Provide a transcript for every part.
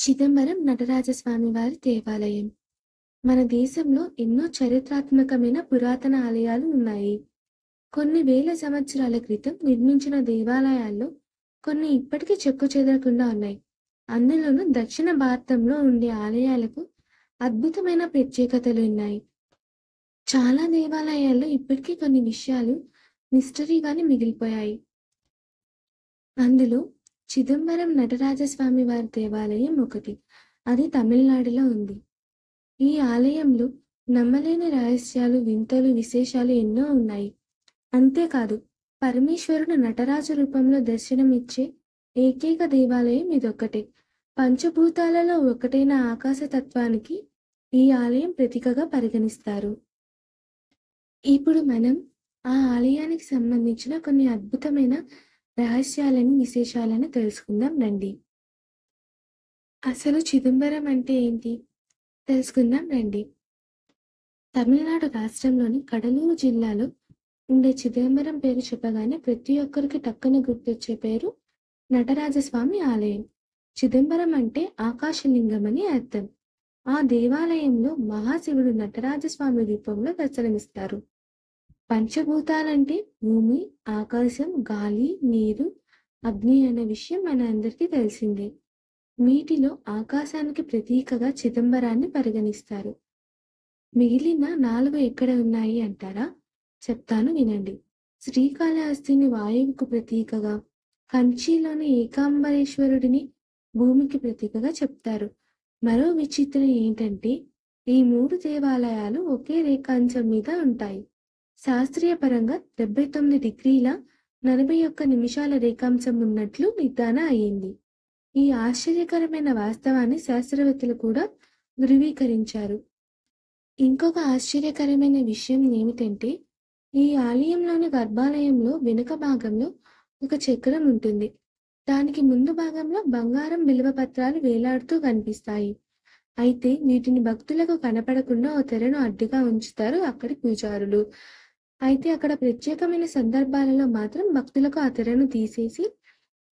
చిదంబరం నటరాజస్వామి వారి దేవాలయం మన దేశంలో ఎన్నో చరిత్రాత్మకమైన పురాతన ఆలయాలు ఉన్నాయి. కొన్ని వేల సంవత్సరాల క్రితం నిర్మించిన దేవాలయాల్లో కొన్ని ఇప్పటికీ చెక్కుచెదరకుండా ఉన్నాయి. అందులోనూ దక్షిణ భారతంలో ఉండే ఆలయాలకు అద్భుతమైన ప్రత్యేకతలు ఉన్నాయి. చాలా దేవాలయాల్లో ఇప్పటికీ కొన్ని విషయాలు మిస్టరీగానే మిగిలిపోయాయి. అందులో చిదంబరం నటరాజస్వామి వారి దేవాలయం ఒకటి. అది తమిళనాడులో ఉంది. ఈ ఆలయంలో నమ్మలేని రహస్యాలు, వింతలు, విశేషాలు ఎన్నో ఉన్నాయి. అంతేకాదు, పరమేశ్వరుడు నటరాజు రూపంలో దర్శనమిచ్చే ఏకైక దేవాలయం ఇదొక్కటే. పంచభూతాలలో ఒకటైన ఆకాశతత్వానికి ఈ ఆలయం ప్రతీకగా పరిగణిస్తారు. ఇప్పుడు మనం ఆ ఆలయానికి సంబంధించిన కొన్ని అద్భుతమైన రహస్యాలను, విశేషాలను తెలుసుకుందాం రండి. అసలు చిదంబరం అంటే ఏంటి తెలుసుకుందాం రండి. తమిళనాడు రాష్ట్రంలోని కడలూరు జిల్లాలో ఉండే చిదంబరం పేరు చెప్పగానే ప్రతి ఒక్కరికి టక్కున గుర్తొచ్చే పేరు నటరాజస్వామి ఆలయం. చిదంబరం అంటే ఆకాశలింగం అని అర్థం. ఆ దేవాలయంలో మహాశివుడు నటరాజస్వామి రూపంలో దర్శనమిస్తారు. పంచభూతాలంటే భూమి, ఆకాశం, గాలి, నీరు, అగ్ని అనే విషయం మన అందరికీ తెలిసిందే. వీటిలో ఆకాశానికి ప్రతీకగా చిదంబరాన్ని పరిగణిస్తారు. మిగిలిన 4 ఎక్కడ ఉన్నాయి అంటారా? చెప్తాను వినండి. శ్రీకాళహస్తిని వాయువుకు ప్రతీకగా, కంచిలోని ఏకాంబరేశ్వరుడిని భూమికి ప్రతీకగా చెప్తారు. మరో విచిత్రం ఏంటంటే ఈ 3 దేవాలయాలు ఒకే రేఖాంశం మీద ఉంటాయి. శాస్త్రీయ పరంగా 79 డిగ్రీల 41 నిమిషాల రేఖాంశం ఉన్నట్లు నిర్ధారణ అయ్యింది. ఈ ఆశ్చర్యకరమైన వాస్తవాన్ని శాస్త్రవేత్తలు కూడా ధృవీకరించారు. ఇంకొక ఆశ్చర్యకరమైన విషయం ఏమిటంటే ఈ ఆలయంలోని గర్భాలయంలో వెనుక భాగంలో ఒక చక్రం ఉంటుంది. దానికి ముందు భాగంలో బంగారం బిల్వపత్రాలు వేలాడుతూ కనిపిస్తాయి. అయితే వీటిని భక్తులకు కనపడకుండా ఓ తెరను అడ్డుగా ఉంచుతారు అక్కడి పూజారులు. అయితే అక్కడ ప్రత్యేకమైన సందర్భాలలో మాత్రం భక్తులకు ఆ తెరను తీసేసి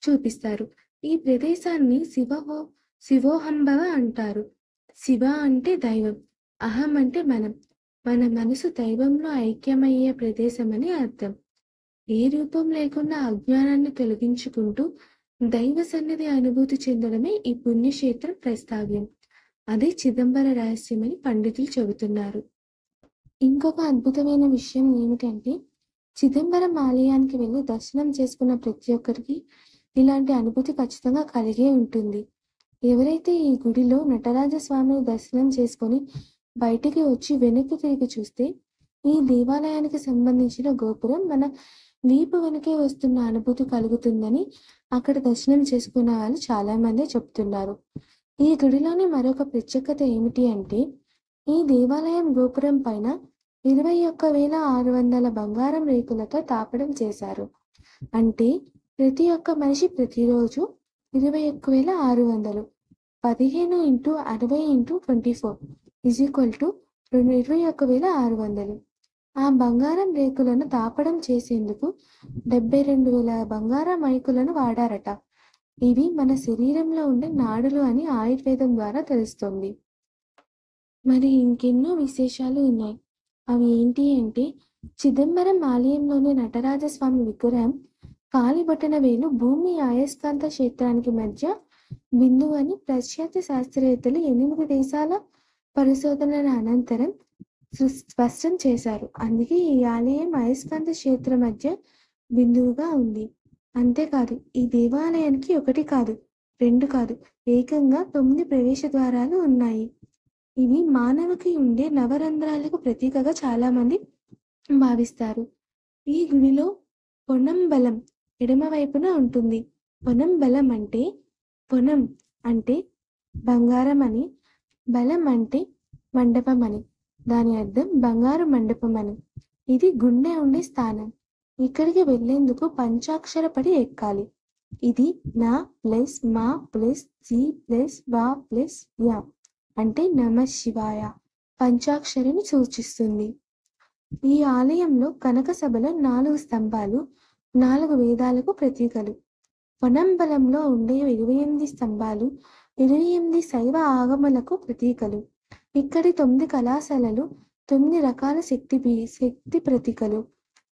చూపిస్తారు. ఈ ప్రదేశాన్ని శివోహంభవ అంటారు. శివ అంటే దైవం, అహం అంటే మనం. మన మనసు దైవంలో ఐక్యమయ్యే ప్రదేశం అని అర్థం. ఏ రూపం లేకుండా అజ్ఞానాన్ని తొలగించుకుంటూ దైవ సన్నిధి అనుభూతి చెందడమే ఈ పుణ్యక్షేత్రం ప్రస్తావ్యం. అదే చిదంబర రహస్యమని పండితులు చెబుతున్నారు. ఇంకొక అద్భుతమైన విషయం ఏమిటంటే చిదంబరం ఆలయానికి వెళ్ళి దర్శనం చేసుకున్న ప్రతి ఒక్కరికి ఇలాంటి అనుభూతి ఖచ్చితంగా కలిగే ఉంటుంది. ఎవరైతే ఈ గుడిలో నటరాజస్వామిని దర్శనం చేసుకొని బయటికి వచ్చి వెనక్కి తిరిగి చూస్తే ఈ దేవాలయానికి సంబంధించిన గోపురం మన వీపు వెనకే వస్తున్న అనుభూతి కలుగుతుందని అక్కడ దర్శనం చేసుకున్న వాళ్ళు చాలా మంది చెప్తున్నారు. ఈ గుడిలోని మరొక ప్రత్యేకత ఏమిటి అంటే ఈ దేవాలయం గోపురం పైన 21,600 బంగారం రేకులతో తాపడం చేశారు. అంటే ప్రతి ఒక్క మనిషి ప్రతిరోజు 21,600 15 × 60 × 24 21,600. ఆ బంగారం రేకులను తాపడం చేసేందుకు 72,000 బంగారం మైకులను వాడారట. ఇవి మన శరీరంలో ఉండే నాడులు అని ఆయుర్వేదం ద్వారా తెలుస్తుంది. మరి ఇంకెన్నో విశేషాలు ఉన్నాయి. అవి ఏంటి అంటే చిదంబరం ఆలయంలోని నటరాజస్వామి విగ్రహం కాలిబొటన వేలు భూమి అయస్కాంత క్షేత్రానికి మధ్య బిందువు అని పాశ్చాత్య శాస్త్రవేత్తలు 8 దేశాల పరిశోధనల అనంతరం స్పష్టం చేశారు. అందుకే ఈ ఆలయం అయస్కాంత క్షేత్రం మధ్య బిందువుగా ఉంది. అంతేకాదు ఈ దేవాలయానికి 1 కాదు 2 కాదు ఏకంగా 9 ప్రవేశ ద్వారాలు ఉన్నాయి. ఇవి మానవుకి ఉండే నవరంధ్రాలకు ప్రతీకగా చాలా మంది భావిస్తారు. ఈ గుడిలో పొన్నంబలం ఎడమ వైపున ఉంటుంది. పొన్నంబలం అంటే పొన్నం అంటే బంగారం అని, బలం అంటే మండపం అని. దాని అర్థం బంగారు మండపం అని. ఇది గుండె ఉండే స్థానం. ఇక్కడికి వెళ్లేందుకు పంచాక్షర పడి ఎక్కాలి. ఇది నా ప్లస్ మా ప్లస్ సి ప్లస్ వా ప్లస్ యా అంటే నమ శివాయ పంచాక్షరిని సూచిస్తుంది. ఈ ఆలయంలో కనక సభలో 4 స్తంభాలు 4 వేదాలకు ప్రతీకలు. పొన్నంబలంలో ఉండే 28 స్తంభాలు 28 శైవ ఆగమలకు ప్రతీకలు. ఇక్కడి 9 కళాశాలలు 9 రకాల శక్తి ప్రతీకలు.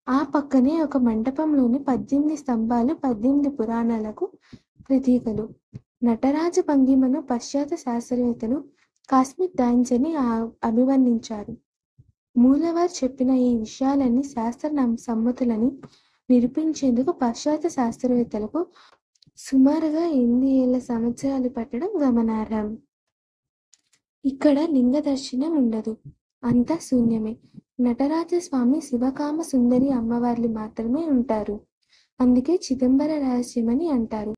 ఆ పక్కనే ఒక మంటపంలోని 18 స్తంభాలు 18 పురాణాలకు ప్రతీకలు. నటరాజ భంగిమను పాశ్చాత్య శాస్త్రవేత్తలు కాస్మిక్ డాన్స్ అని అభివర్ణించారు. మూలవారు చెప్పిన ఈ విషయాలన్నీ శాస్త్ర సమ్మతులని నిరూపించేందుకు పాశ్చాత్య శాస్త్రవేత్తలకు సుమారుగా 8,000 సంవత్సరాలు పట్టడం గమనార్హం. ఇక్కడ లింగ దర్శనం ఉండదు, అంతా శూన్యమే. నటరాజస్వామి, శివకామ సుందరి అమ్మవార్లు మాత్రమే ఉంటారు. అందుకే చిదంబర రహస్యమని అంటారు.